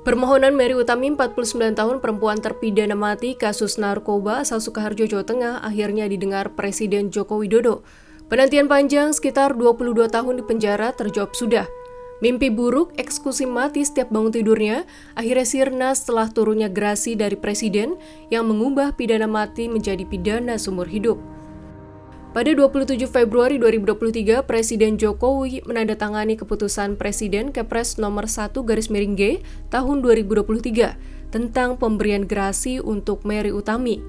Permohonan Mary Utami, 49 tahun, perempuan terpidana mati kasus narkoba asal Sukoharjo, Jawa Tengah, akhirnya didengar Presiden Joko Widodo. Penantian panjang sekitar 22 tahun di penjara terjawab sudah. Mimpi buruk eksekusi mati setiap bangun tidurnya akhirnya sirna setelah turunnya gerasi dari Presiden yang mengubah pidana mati menjadi pidana seumur hidup. Pada 27 Februari 2023, Presiden Jokowi menandatangani keputusan Presiden Kepres nomor 1/G tahun 2023 tentang pemberian gerasi untuk Mary Utami.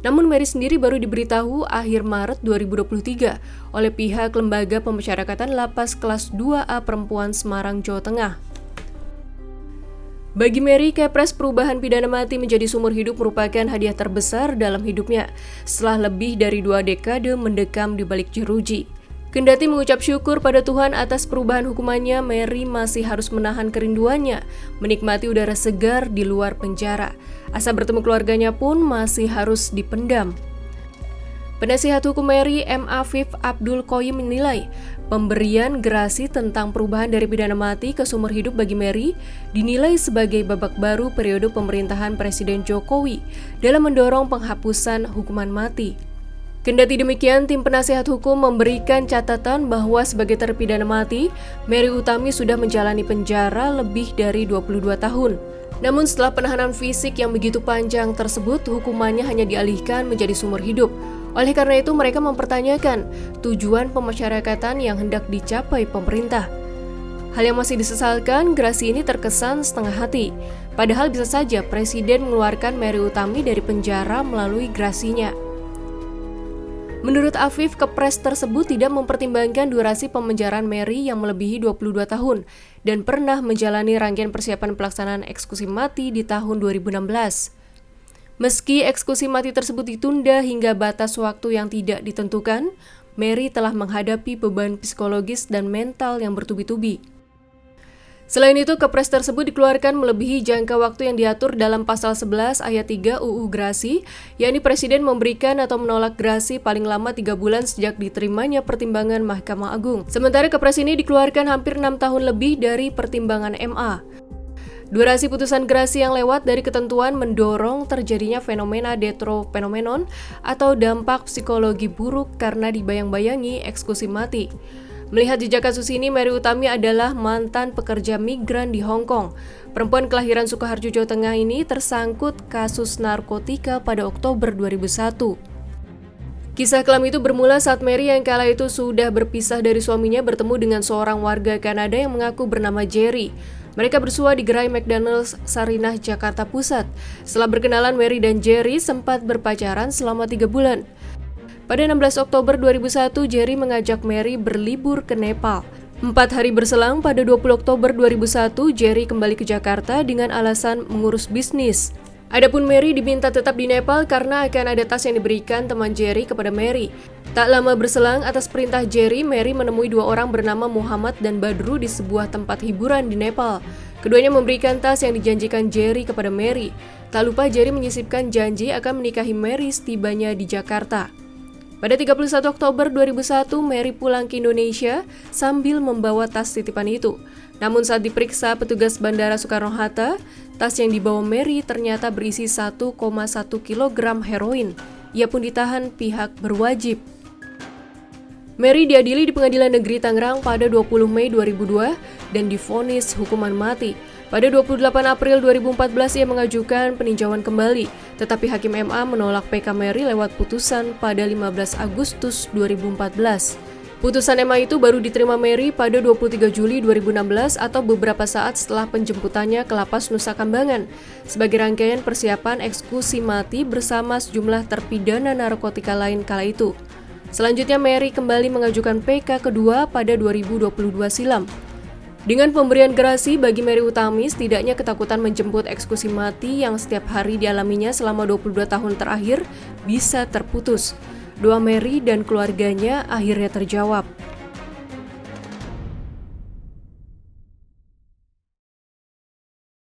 Namun Mary sendiri baru diberitahu akhir Maret 2023 oleh pihak Lembaga Pemasyarakatan Lapas Kelas 2A Perempuan Semarang, Jawa Tengah. Bagi Mary, Kepres perubahan pidana mati menjadi seumur hidup merupakan hadiah terbesar dalam hidupnya setelah lebih dari 2 dekade mendekam di balik jeruji. Kendati mengucap syukur pada Tuhan atas perubahan hukumannya, Mary masih harus menahan kerinduannya, menikmati udara segar di luar penjara. Asa bertemu keluarganya pun masih harus dipendam. Penasihat hukum Mary, M. Afif Abdul Qoyim, menilai pemberian gerasi tentang perubahan dari pidana mati ke seumur hidup bagi Mary dinilai sebagai babak baru periode pemerintahan Presiden Jokowi dalam mendorong penghapusan hukuman mati. Kendati demikian, tim penasihat hukum memberikan catatan bahwa sebagai terpidana mati, Mary Utami sudah menjalani penjara lebih dari 22 tahun. Namun setelah penahanan fisik yang begitu panjang tersebut, hukumannya hanya dialihkan menjadi seumur hidup. Oleh karena itu, mereka mempertanyakan tujuan pemasyarakatan yang hendak dicapai pemerintah. Hal yang masih disesalkan, gerasi ini terkesan setengah hati. Padahal bisa saja Presiden mengeluarkan Mary Utami dari penjara melalui gerasinya. Menurut Afif, Kepres tersebut tidak mempertimbangkan durasi pemenjaraan Mary yang melebihi 22 tahun dan pernah menjalani rangkaian persiapan pelaksanaan eksekusi mati di tahun 2016. Meski eksekusi mati tersebut ditunda hingga batas waktu yang tidak ditentukan, Mary telah menghadapi beban psikologis dan mental yang bertubi-tubi. Selain itu, Kepres tersebut dikeluarkan melebihi jangka waktu yang diatur dalam pasal 11 ayat 3 UU Gerasi, yakni Presiden memberikan atau menolak gerasi paling lama 3 bulan sejak diterimanya pertimbangan Mahkamah Agung. Sementara Kepres ini dikeluarkan hampir 6 tahun lebih dari pertimbangan MA. Durasi putusan gerasi yang lewat dari ketentuan mendorong terjadinya fenomena detropenomenon atau dampak psikologi buruk karena dibayang-bayangi eksekusi mati. Melihat jejak kasus ini, Mary Utami adalah mantan pekerja migran di Hong Kong. Perempuan kelahiran Sukoharjo, Jawa Tengah ini tersangkut kasus narkotika pada Oktober 2001. Kisah kelam itu bermula saat Mary yang kala itu sudah berpisah dari suaminya bertemu dengan seorang warga Kanada yang mengaku bernama Jerry. Mereka bersua di gerai McDonald's Sarinah, Jakarta Pusat. Setelah berkenalan, Mary dan Jerry sempat berpacaran selama 3 bulan. Pada 16 Oktober 2001, Jerry mengajak Mary berlibur ke Nepal. 4 hari berselang, pada 20 Oktober 2001, Jerry kembali ke Jakarta dengan alasan mengurus bisnis. Adapun Mary diminta tetap di Nepal karena akan ada tas yang diberikan teman Jerry kepada Mary. Tak lama berselang, atas perintah Jerry, Mary menemui 2 orang bernama Muhammad dan Badru di sebuah tempat hiburan di Nepal. Keduanya memberikan tas yang dijanjikan Jerry kepada Mary. Tak lupa Jerry menyisipkan janji akan menikahi Mary setibanya di Jakarta. Pada 31 Oktober 2001, Mary pulang ke Indonesia sambil membawa tas titipan itu. Namun saat diperiksa petugas Bandara Soekarno-Hatta, tas yang dibawa Mary ternyata berisi 1,1 kg heroin. Ia pun ditahan pihak berwajib. Mary diadili di Pengadilan Negeri Tangerang pada 20 Mei 2002 dan divonis hukuman mati. Pada 28 April 2014 ia mengajukan peninjauan kembali, tetapi Hakim MA menolak PK Mary lewat putusan pada 15 Agustus 2014. Putusan MA itu baru diterima Mary pada 23 Juli 2016 atau beberapa saat setelah penjemputannya ke Lapas Nusa Kambangan sebagai rangkaian persiapan eksekusi mati bersama sejumlah terpidana narkotika lain kala itu. Selanjutnya Mary kembali mengajukan PK kedua pada 2022 silam. Dengan pemberian gerasi bagi Mary Utami, setidaknya ketakutan menjemput eksekusi mati yang setiap hari dialaminya selama 22 tahun terakhir bisa terputus. Doa Mary dan keluarganya akhirnya terjawab.